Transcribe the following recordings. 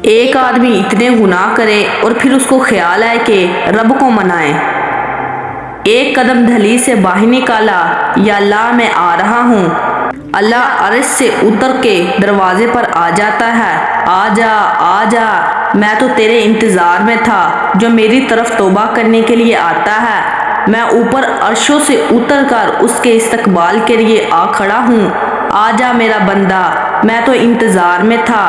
ایک آدمی اتنے گناہ کرے اور پھر اس کو خیال آئے کہ رب کو منائے۔ ایک قدم دھلی سے باہر نکالا، یا اللہ میں آ رہا ہوں۔ اللہ عرش سے اتر کے دروازے پر آ جاتا ہے، آ جا آ جا، میں تو تیرے انتظار میں تھا جو میری طرف توبہ کرنے کے لیے آتا ہے۔ میں اوپر عرشوں سے اتر کر اس کے استقبال کے لیے آ کھڑا ہوں۔ آ جا میرا بندہ، میں تو انتظار میں تھا،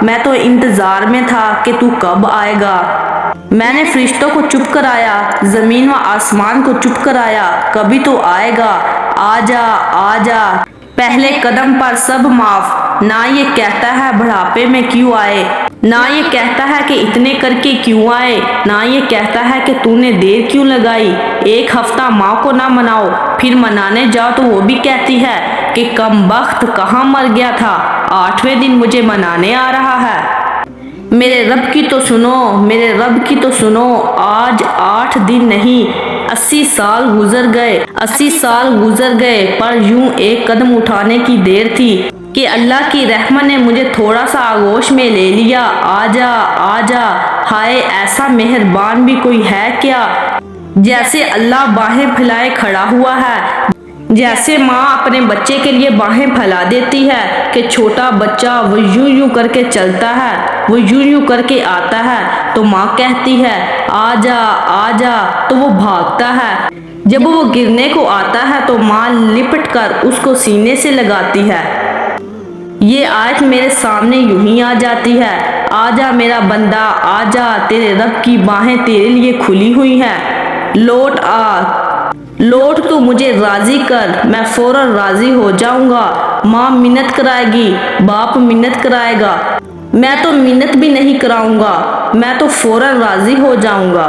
میں تو انتظار میں تھا کہ تو کب آئے گا۔ میں نے فرشتوں کو چپ کرایا، زمین و آسمان کو چپ کرایا، کبھی تو آئے گا، آ جا آ جا۔ پہلے قدم پر سب معاف، نہ یہ کہتا ہے بڑھاپے میں کیوں آئے، نہ یہ کہتا ہے کہ اتنے کر کے کیوں آئے، نہ یہ کہتا ہے کہ تو نے دیر کیوں لگائی۔ ایک ہفتہ ماں کو نہ مناؤ، پھر منانے جاؤ تو وہ بھی کہتی ہے کہ کم بخت کہاں مر گیا تھا، 8ویں دن مجھے منانے آ رہا ہے۔ میرے رب کی تو سنو، میرے رب کی تو سنو، آج 8 دن نہیں 80 سال گزر گئے، 80 سال گزر گئے، پر یوں ایک قدم اٹھانے کی دیر تھی کہ اللہ کی رحمت نے مجھے تھوڑا سا آغوش میں لے لیا۔ آ جا آ جا، ہائے ایسا مہربان بھی کوئی ہے کیا؟ جیسے اللہ باہیں پھیلائے کھڑا ہوا ہے، جیسے ماں اپنے بچے کے لیے باہیں پھیلا دیتی ہے کہ چھوٹا بچہ وہ یوں یوں کر کے چلتا ہے، وہ یوں یوں کر کے آتا ہے تو ماں کہتی ہے آ جا آ جا، تو وہ بھاگتا ہے۔ جب وہ گرنے کو آتا ہے تو ماں لپٹ کر اس کو سینے سے لگاتی ہے۔ یہ آیت میرے سامنے یوں ہی آ جاتی ہے، آ جا میرا بندہ آ جا، تیرے رب کی باہیں تیرے لیے کھلی ہوئی ہیں، لوٹ آ، لوٹ تو مجھے راضی کر، میں فوراً راضی ہو جاؤں گا۔ ماں منت کرائے گی، باپ منت کرائے گا، میں تو منت بھی نہیں کراؤں گا، میں تو فوراً راضی ہو جاؤں گا۔